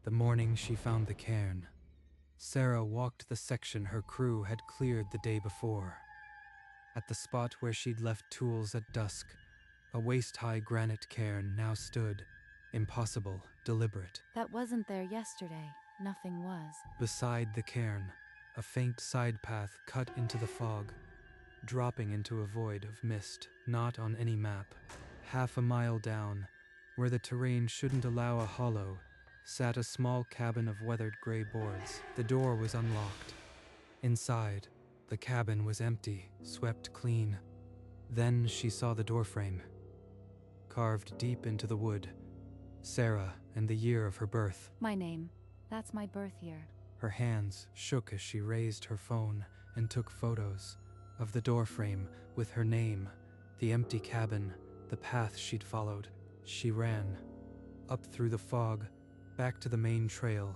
The morning she found the cairn, Sarah walked the section her crew had cleared the day before. At the spot where she'd left tools at dusk, a waist-high granite cairn now stood, impossible, deliberate. That wasn't there yesterday. Nothing was. Beside the cairn, a faint side path cut into the fog, dropping into a void of mist, not on any map. Half a mile down, where the terrain shouldn't allow a hollow, sat a small cabin of weathered gray boards. The door was unlocked. Inside, the cabin was empty, swept clean. Then she saw the doorframe, carved deep into the wood. Sarah and the year of her birth. My name. That's my birth year. Her hands shook as she raised her phone and took photos of the doorframe with her name, the empty cabin, the path she'd followed. She ran, up through the fog, back to the main trail,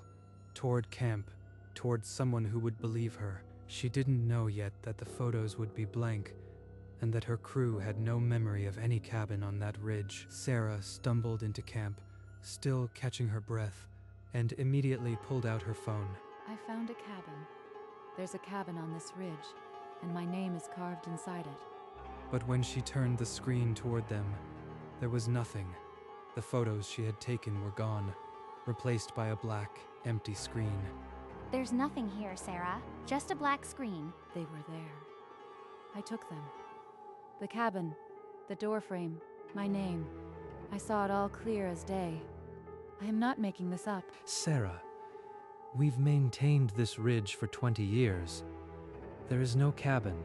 toward camp, toward someone who would believe her. She didn't know yet that the photos would be blank, and that her crew had no memory of any cabin on that ridge. Sarah stumbled into camp, still catching her breath, and immediately pulled out her phone. I found a cabin. There's a cabin on this ridge, and my name is carved inside it. But when she turned the screen toward them, there was nothing. The photos she had taken were gone, replaced by a black, empty screen. There's nothing here, Sarah. Just a black screen. They were there. I took them. The cabin, the doorframe, my name. I saw it all clear as day. I am not making this up. Sarah, we've maintained this ridge for 20 years. There is no cabin.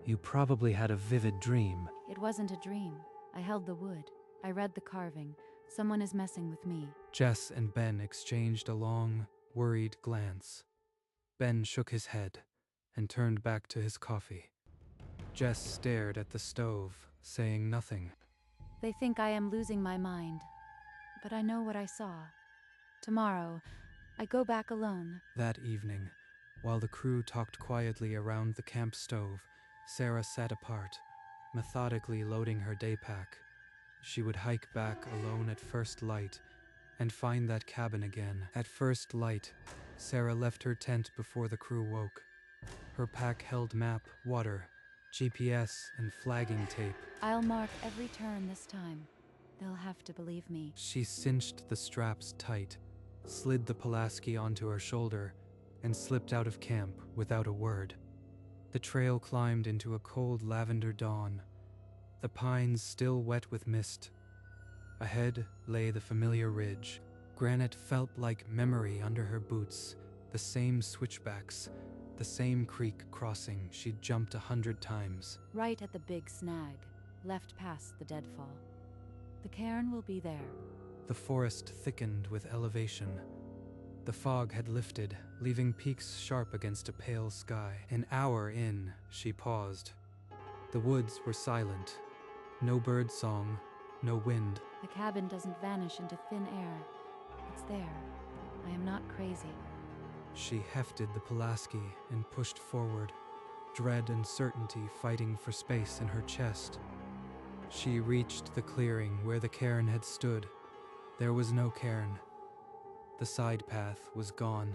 You probably had a vivid dream. It wasn't a dream. I held the wood. I read the carving. Someone is messing with me. Jess and Ben exchanged a long, worried glance. Ben shook his head and turned back to his coffee. Jess stared at the stove, saying nothing. They think I am losing my mind. But I know what I saw. Tomorrow, I go back alone. That evening, while the crew talked quietly around the camp stove, Sarah sat apart, methodically loading her day pack. She would hike back alone at first light and find that cabin again. At first light, Sarah left her tent before the crew woke. Her pack held map, water, GPS, and flagging tape. I'll mark every turn this time. They'll have to believe me. She cinched the straps tight, slid the Pulaski onto her shoulder, and slipped out of camp without a word. The trail climbed into a cold lavender dawn, the pines still wet with mist. Ahead lay the familiar ridge. Granite felt like memory under her boots, the same switchbacks, the same creek crossing she'd jumped 100 times. Right at the big snag, left past the deadfall. The cairn will be there. The forest thickened with elevation. The fog had lifted, leaving peaks sharp against a pale sky. An hour in, she paused. The woods were silent. No bird song, no wind. The cabin doesn't vanish into thin air. It's there. I am not crazy. She hefted the Pulaski and pushed forward, dread and certainty fighting for space in her chest. She reached the clearing where the cairn had stood. There was no cairn. The side path was gone,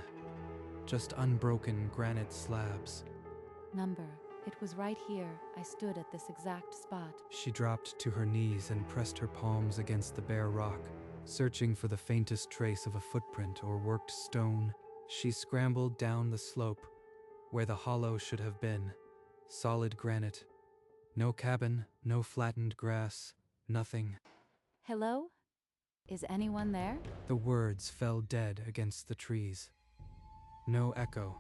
just unbroken granite slabs. Number. It was right here. I stood at this exact spot. She dropped to her knees and pressed her palms against the bare rock, searching for the faintest trace of a footprint or worked stone. She scrambled down the slope, where the hollow should have been. Solid granite. No cabin, no flattened grass, nothing. Hello? Is anyone there? The words fell dead against the trees. No echo,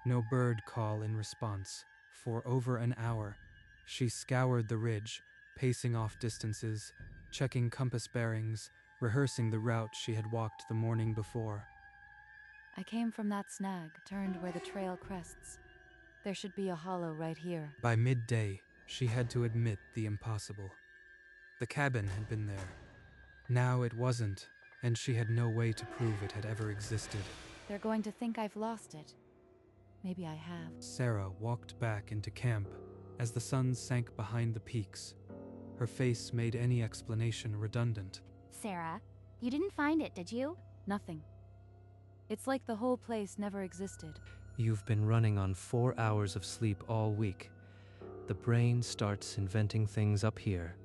no bird call in response. For over an hour, she scoured the ridge, pacing off distances, checking compass bearings, rehearsing the route she had walked the morning before. I came from that snag, turned where the trail crests. There should be a hollow right here. By midday, she had to admit the impossible. The cabin had been there. Now it wasn't, and she had no way to prove it had ever existed. They're going to think I've lost it. Maybe I have. Sarah walked back into camp as the sun sank behind the peaks. Her face made any explanation redundant. Sarah, you didn't find it, did you? Nothing. It's like the whole place never existed. You've been running on 4 hours of sleep all week. The brain starts inventing things up here.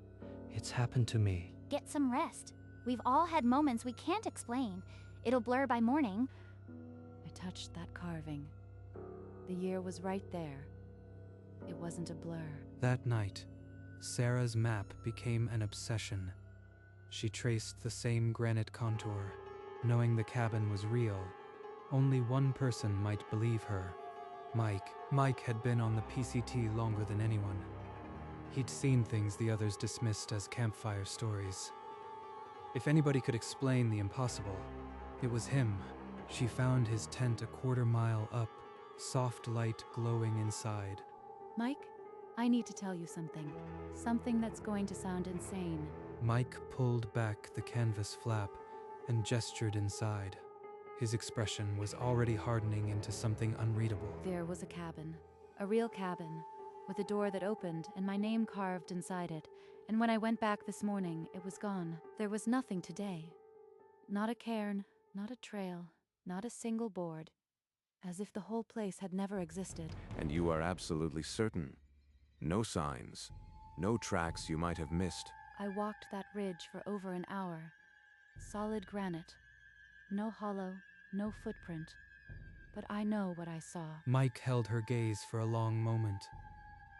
It's happened to me. Get some rest. We've all had moments we can't explain. It'll blur by morning. I touched that carving. The year was right there. It wasn't a blur. That night, Sarah's map became an obsession. She traced the same granite contour, knowing the cabin was real. Only one person might believe her. Mike. Mike had been on the PCT longer than anyone. He'd seen things the others dismissed as campfire stories. If anybody could explain the impossible, it was him. She found his tent a quarter-mile up, soft light glowing inside. Mike, I need to tell you something. Something that's going to sound insane. Mike pulled back the canvas flap and gestured inside. His expression was already hardening into something unreadable. There was a cabin. A real cabin, with a door that opened and my name carved inside it. And when I went back this morning, it was gone. There was nothing today. Not a cairn, not a trail, not a single board. As if the whole place had never existed. And you are absolutely certain? No signs, no tracks you might have missed? I walked that ridge for over an hour. Solid granite. No hollow, no footprint. But I know what I saw. Mike held her gaze for a long moment.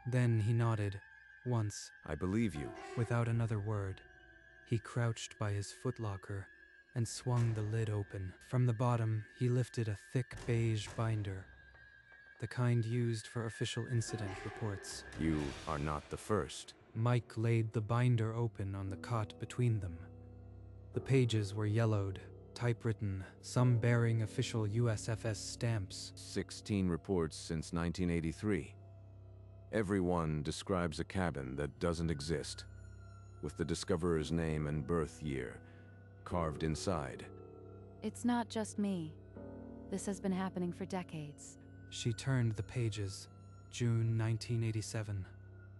Then he nodded, once. I believe you. Without another word, he crouched by his footlocker and swung the lid open. From the bottom, he lifted a thick beige binder, the kind used for official incident reports. You are not the first. Mike laid the binder open on the cot between them. The pages were yellowed, typewritten, some bearing official USFS stamps. 16 reports since 1983. Every one describes a cabin that doesn't exist, with the discoverer's name and birth year carved inside. It's not just me. This has been happening for decades. She turned the pages. June 1987.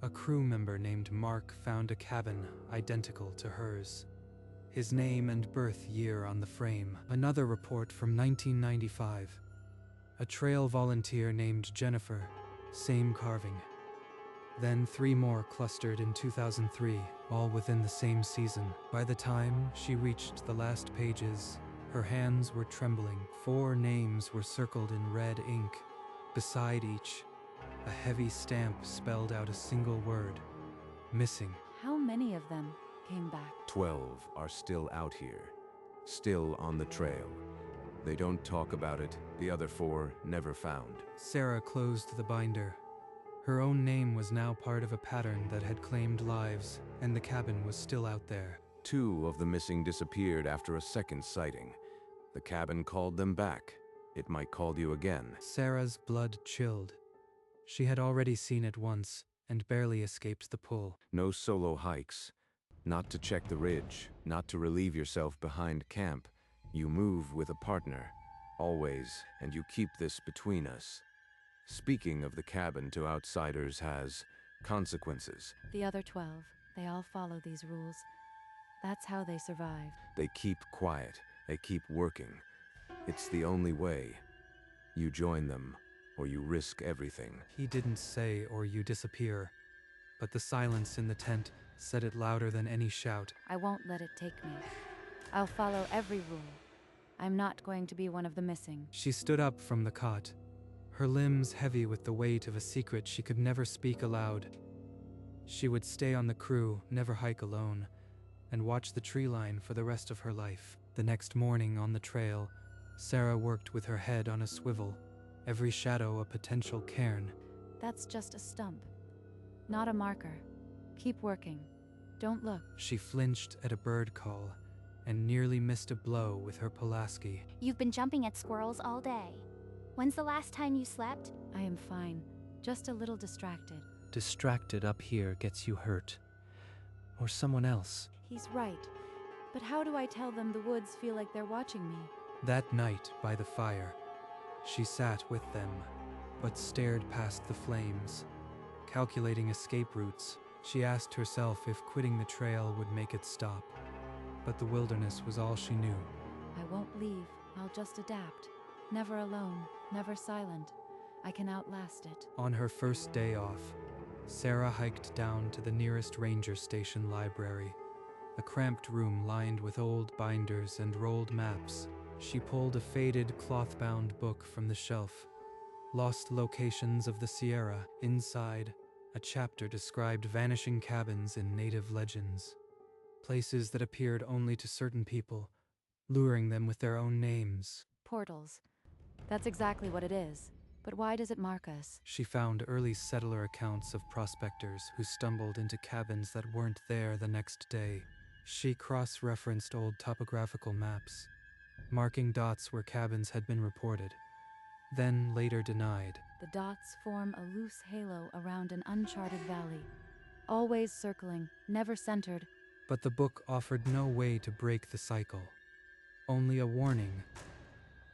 A crew member named Mark found a cabin identical to hers. His name and birth year on the frame. Another report from 1995. A trail volunteer named Jennifer. Same carving. Then 3 more clustered in 2003, all within the same season. By the time she reached the last pages, her hands were trembling. 4 names were circled in red ink. Beside each, a heavy stamp spelled out a single word. Missing. How many of them came back? 12 are still out here, still on the trail. They don't talk about it. The other 4 never found. Sarah closed the binder. Her own name was now part of a pattern that had claimed lives, and the cabin was still out there. 2 of the missing disappeared after a second sighting. The cabin called them back. It might call you again. Sarah's blood chilled. She had already seen it once, and barely escaped the pull. No solo hikes. Not to check the ridge, not to relieve yourself behind camp. You move with a partner, always, and you keep this between us. Speaking of the cabin to outsiders has consequences. The other 12, they all follow these rules. That's how they survived. They keep quiet. They keep working. It's the only way. You join them, or you risk everything. He didn't say, or you disappear, but the silence in the tent said it louder than any shout. I won't let it take me. I'll follow every rule. I'm not going to be one of the missing. She stood up from the cot, her limbs heavy with the weight of a secret she could never speak aloud. She would stay on the crew, never hike alone, and watch the tree line for the rest of her life. The next morning on the trail, Sarah worked with her head on a swivel, every shadow a potential cairn. That's just a stump, not a marker. Keep working. Don't look. She flinched at a bird call and nearly missed a blow with her Pulaski. You've been jumping at squirrels all day. When's the last time you slept? I am fine, just a little distracted. Distracted up here gets you hurt. Or someone else. He's right. But how do I tell them the woods feel like they're watching me? That night, by the fire, she sat with them, but stared past the flames. Calculating escape routes, she asked herself if quitting the trail would make it stop. But the wilderness was all she knew. I won't leave. I'll just adapt. Never alone, never silent. I can outlast it. On her first day off, Sarah hiked down to the nearest ranger station library, a cramped room lined with old binders and rolled maps. She pulled a faded cloth-bound book from the shelf. Lost Locations of the Sierra. Inside, a chapter described vanishing cabins in native legends, places that appeared only to certain people, luring them with their own names. Portals. That's exactly what it is. But why does it mark us? She found early settler accounts of prospectors who stumbled into cabins that weren't there the next day. She cross-referenced old topographical maps, marking dots where cabins had been reported, then later denied. The dots form a loose halo around an uncharted valley, always circling, never centered. But the book offered no way to break the cycle, only a warning.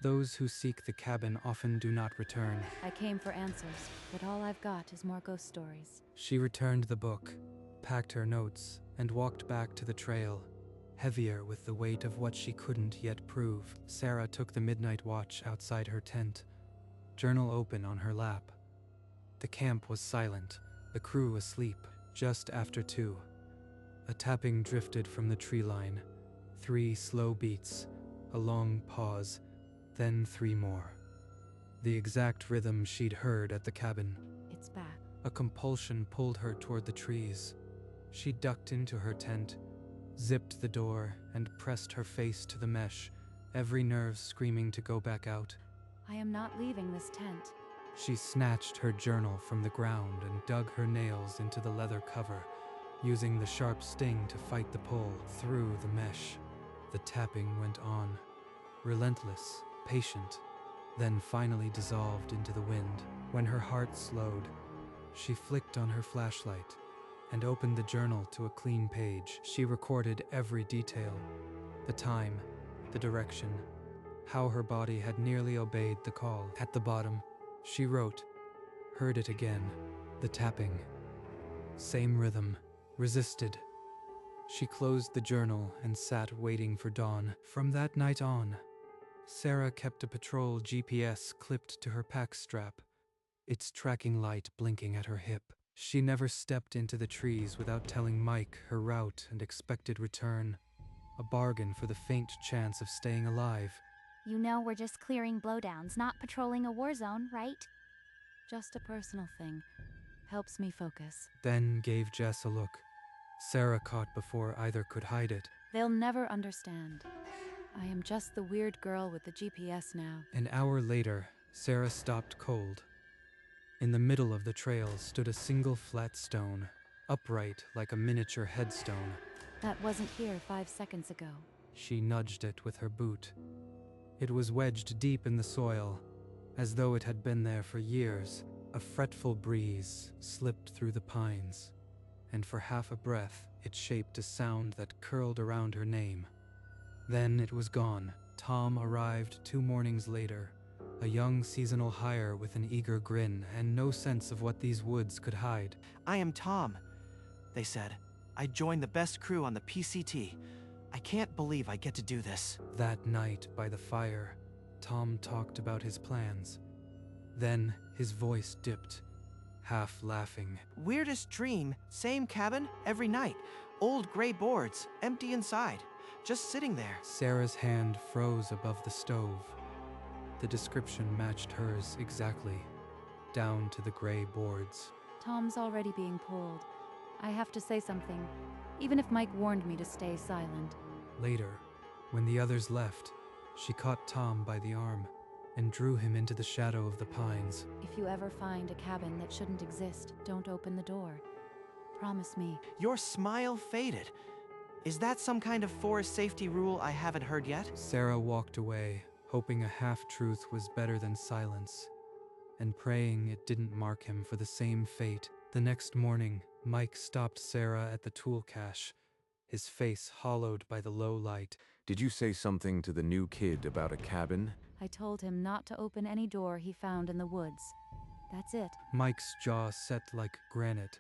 Those who seek the cabin often do not return. I came for answers, but all I've got is more ghost stories. She returned the book, packed her notes, and walked back to the trail, heavier with the weight of what she couldn't yet prove. Sarah took the midnight watch outside her tent, journal open on her lap. The camp was silent, the crew asleep. Just after 2, a tapping drifted from the tree line. 3 slow beats, a long pause, then 3 more. The exact rhythm she'd heard at the cabin. It's back. A compulsion pulled her toward the trees. She ducked into her tent, zipped the door, and pressed her face to the mesh, every nerve screaming to go back out. I am not leaving this tent. She snatched her journal from the ground and dug her nails into the leather cover, using the sharp sting to fight the pull through the mesh. The tapping went on, relentless, patient, then finally dissolved into the wind. When her heart slowed, she flicked on her flashlight and opened the journal to a clean page. She recorded every detail, the time, the direction, how her body had nearly obeyed the call. At the bottom, she wrote, heard it again, the tapping. Same rhythm, resisted. She closed the journal and sat waiting for dawn. From that night on, Sarah kept a patrol GPS clipped to her pack strap, its tracking light blinking at her hip. She never stepped into the trees without telling Mike her route and expected return, a bargain for the faint chance of staying alive. You know we're just clearing blowdowns, not patrolling a war zone, right? Just a personal thing. Helps me focus. Then gave Jess a look. Sarah caught before either could hide it. They'll never understand. I am just the weird girl with the GPS now. An hour later, Sarah stopped cold. In the middle of the trail stood a single flat stone, upright like a miniature headstone. That wasn't here 5 seconds ago. She nudged it with her boot. It was wedged deep in the soil, as though it had been there for years. A fretful breeze slipped through the pines, and for half a breath it shaped a sound that curled around her name. Then it was gone. Tom arrived 2 mornings later, a young seasonal hire with an eager grin and no sense of what these woods could hide. I am Tom, they said. I joined the best crew on the PCT. I can't believe I get to do this. That night by the fire, Tom talked about his plans. Then his voice dipped, half laughing. Weirdest dream, same cabin, every night. Old gray boards, empty inside. Just sitting there. Sarah's hand froze above the stove. The description matched hers exactly, down to the gray boards. Tom's already being pulled. I have to say something, even if Mike warned me to stay silent. Later, when the others left, she caught Tom by the arm and drew him into the shadow of the pines. If you ever find a cabin that shouldn't exist, don't open the door. Promise me. Your smile faded. Is that some kind of forest safety rule I haven't heard yet? Sarah walked away, hoping a half-truth was better than silence, and praying it didn't mark him for the same fate. The next morning, Mike stopped Sarah at the tool cache, his face hollowed by the low light. Did you say something to the new kid about a cabin? I told him not to open any door he found in the woods. That's it. Mike's jaw set like granite.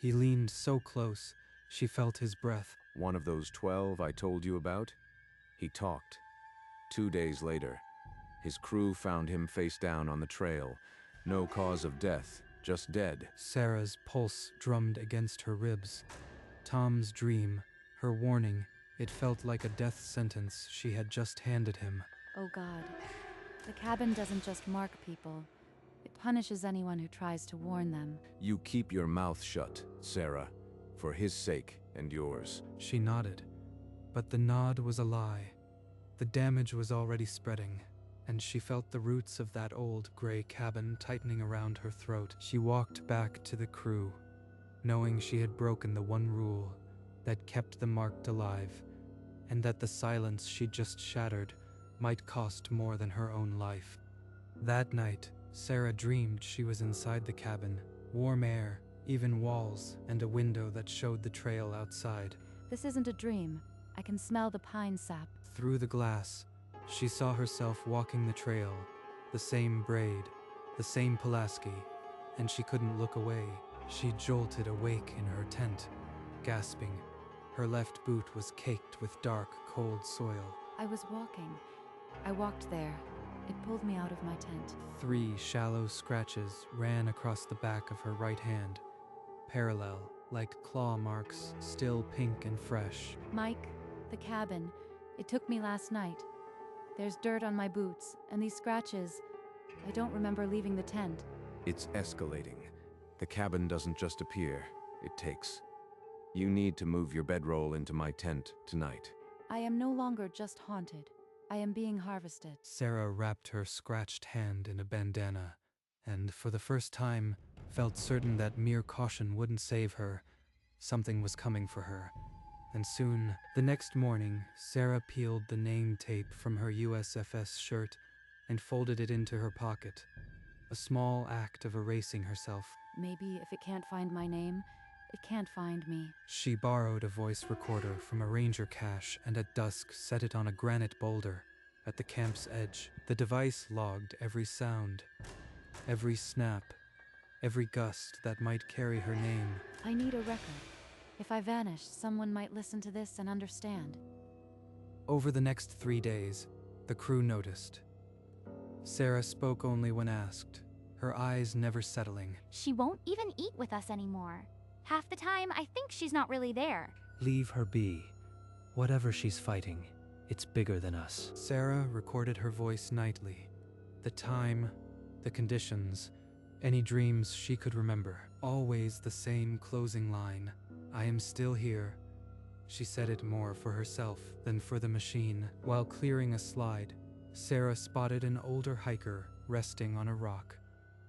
He leaned so close, she felt his breath. One of those 12 I told you about? He talked. 2 days later, His crew found him face down on the trail. No cause of death, just dead. Sarah's pulse drummed against her ribs. Tom's dream, her warning, it felt like a death sentence she had just handed him. Oh God. The cabin doesn't just mark people. It punishes anyone who tries to warn them. You keep your mouth shut, Sarah, for his sake and yours. She nodded, but the nod was a lie. The damage was already spreading, and she felt the roots of that old gray cabin tightening around her throat. She walked back to the crew, knowing she had broken the one rule that kept them marked alive, and that the silence she'd just shattered might cost more than her own life. That night, Sarah dreamed she was inside the cabin. Warm air, even walls, and a window that showed the trail outside. This isn't a dream. I can smell the pine sap. Through the glass, she saw herself walking the trail, the same braid, the same Pulaski, and she couldn't look away. She jolted awake in her tent, gasping. Her left boot was caked with dark, cold soil. I was walking. I walked there. It pulled me out of my tent. 3 shallow scratches ran across the back of her right hand, parallel, like claw marks, still pink and fresh. Mike, the cabin. It took me last night. There's dirt on my boots, and these scratches. I don't remember leaving the tent. It's escalating. The cabin doesn't just appear, it takes. You need to move your bedroll into my tent tonight. I am no longer just haunted. I am being harvested. Sarah wrapped her scratched hand in a bandana, and for the first time, felt certain that mere caution wouldn't save her. Something was coming for her. And soon, the next morning, Sarah peeled the name tape from her USFS shirt and folded it into her pocket. A small act of erasing herself. Maybe if it can't find my name, it can't find me. She borrowed a voice recorder from a ranger cache and at dusk set it on a granite boulder at the camp's edge. The device logged every sound, every snap, every gust that might carry her name. I need a record. If I vanish, someone might listen to this and understand. Over the next 3 days, the crew noticed. Sarah spoke only when asked, her eyes never settling. She won't even eat with us anymore. Half the time, I think she's not really there. Leave her be. Whatever she's fighting, it's bigger than us. Sarah recorded her voice nightly. The time, the conditions, any dreams she could remember. Always the same closing line. I am still here. She said it more for herself than for the machine. While clearing a slide, Sarah spotted an older hiker resting on a rock.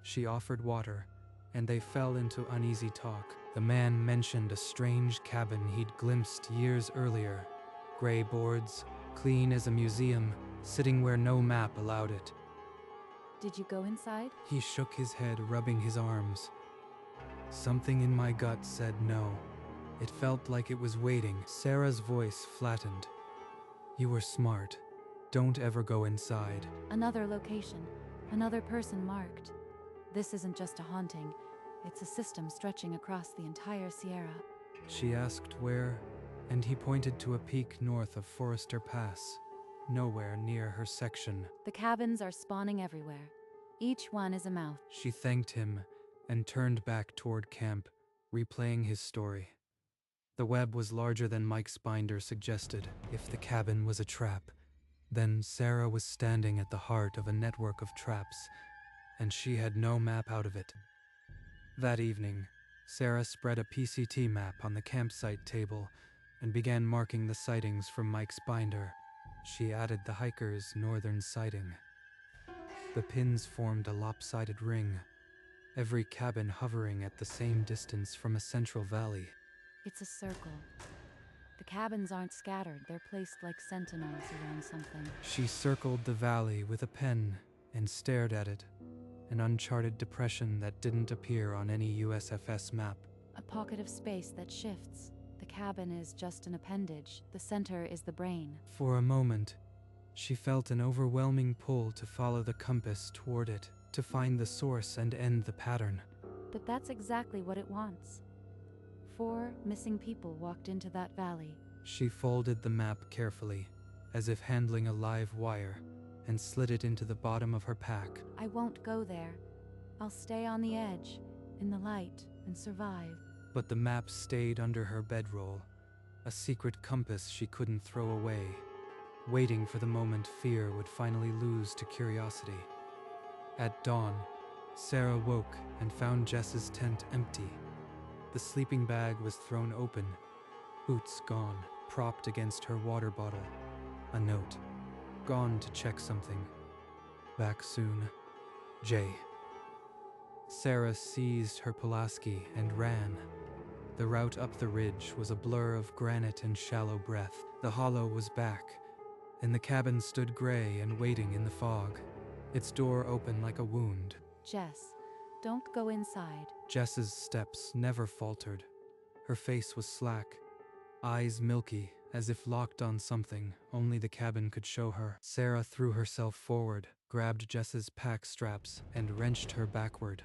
She offered water, and they fell into uneasy talk. The man mentioned a strange cabin he'd glimpsed years earlier. Gray boards, clean as a museum, sitting where no map allowed it. Did you go inside? He shook his head, rubbing his arms. Something in my gut said no. It felt like it was waiting. Sarah's voice flattened. You were smart. Don't ever go inside. Another location. Another person marked. This isn't just a haunting. It's a system stretching across the entire Sierra. She asked where, and he pointed to a peak north of Forester Pass, nowhere near her section. The cabins are spawning everywhere. Each one is a mouth. She thanked him and turned back toward camp, replaying his story. The web was larger than Mike's binder suggested. If the cabin was a trap, then Sarah was standing at the heart of a network of traps, and she had no map out of it. That evening, Sarah spread a PCT map on the campsite table and began marking the sightings from Mike's binder. She added the hiker's northern sighting. The pins formed a lopsided ring, every cabin hovering at the same distance from a central valley. It's a circle. The cabins aren't scattered, they're placed like sentinels around something. She circled the valley with a pen and stared at it, an uncharted depression that didn't appear on any USFS map. A pocket of space that shifts. The cabin is just an appendage, the center is the brain. For a moment, she felt an overwhelming pull to follow the compass toward it, to find the source and end the pattern. But that's exactly what it wants. 4 missing people walked into that valley. She folded the map carefully, as if handling a live wire, and slid it into the bottom of her pack. I won't go there. I'll stay on the edge, in the light, and survive. But the map stayed under her bedroll, a secret compass she couldn't throw away, waiting for the moment fear would finally lose to curiosity. At dawn, Sarah woke and found Jess's tent empty. The sleeping bag was thrown open, boots gone, propped against her water bottle. A note. Gone to check something. Back soon. J. Sarah seized her Pulaski and ran. The route up the ridge was a blur of granite and shallow breath. The hollow was back, and the cabin stood gray and waiting in the fog, its door open like a wound. Jess, don't go inside. Jess's steps never faltered. Her face was slack, eyes milky, as if locked on something only the cabin could show her. Sarah threw herself forward, grabbed Jess's pack straps, and wrenched her backward.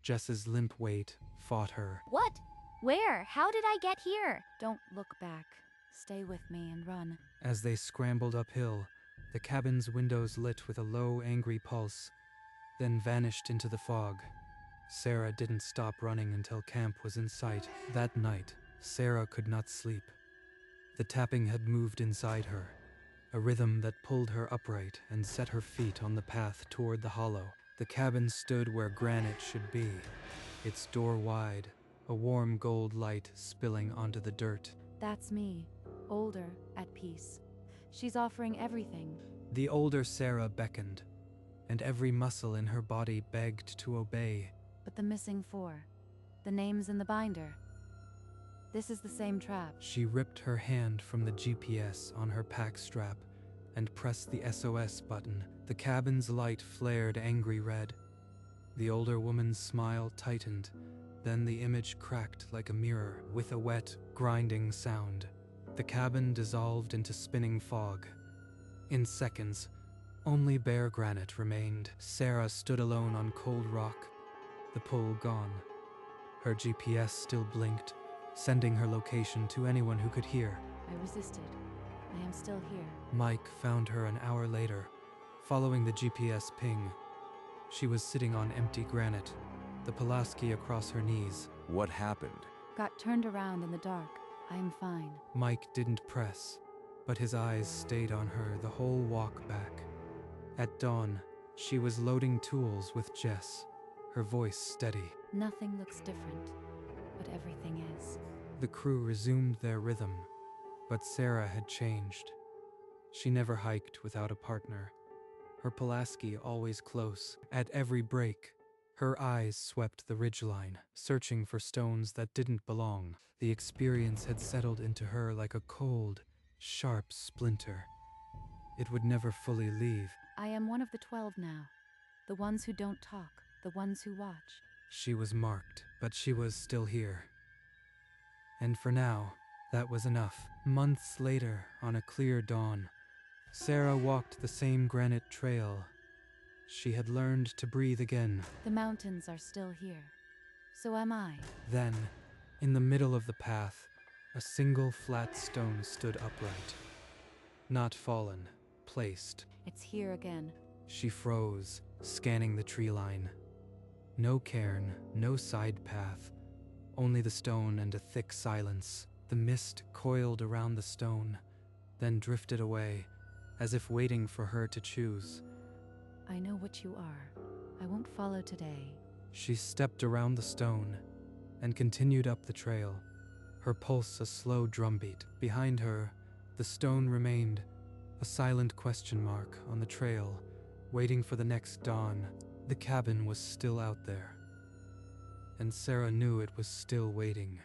Jess's limp weight fought her. What? Where? How did I get here? Don't look back. Stay with me and run. As they scrambled uphill, the cabin's windows lit with a low, angry pulse, then vanished into the fog. Sarah didn't stop running until camp was in sight. That night, Sarah could not sleep. The tapping had moved inside her, a rhythm that pulled her upright and set her feet on the path toward the hollow. The cabin stood where granite should be, its door wide, a warm gold light spilling onto the dirt. That's me, older, at peace. She's offering everything. The older Sarah beckoned, and every muscle in her body begged to obey. But the missing 4, the names in the binder. This is the same trap. She ripped her hand from the GPS on her pack strap and pressed the SOS button. The cabin's light flared angry red. The older woman's smile tightened, then the image cracked like a mirror with a wet, grinding sound. The cabin dissolved into spinning fog. In seconds, only bare granite remained. Sarah stood alone on cold rock, the pull gone. Her GPS still blinked, sending her location to anyone who could hear. I resisted. I am still here. Mike found her an hour later, following the GPS ping. She was sitting on empty granite, the Pulaski across her knees. What happened? Got turned around in the dark. I am fine. Mike didn't press, but his eyes stayed on her the whole walk back. At dawn, she was loading tools with Jess, her voice steady. Nothing looks different, but everything is. The crew resumed their rhythm, but Sarah had changed. She never hiked without a partner, her Pulaski always close. At every break, her eyes swept the ridgeline, searching for stones that didn't belong. The experience had settled into her like a cold, sharp splinter. It would never fully leave. I am one of the 12 now. The ones who don't talk, the ones who watch. She was marked, but she was still here. And for now, that was enough. Months later, on a clear dawn, Sarah walked the same granite trail. She had learned to breathe again. The mountains are still here. So am I. Then, in the middle of the path, a single flat stone stood upright. Not fallen, placed. It's here again. She froze, scanning the tree line. No cairn, no side path, only the stone and a thick silence. The mist coiled around the stone, then drifted away, as if waiting for her to choose. I know what you are. I won't follow today. She stepped around the stone and continued up the trail, her pulse a slow drumbeat. Behind her, the stone remained, a silent question mark on the trail, waiting for the next dawn. The cabin was still out there, and Sarah knew it was still waiting.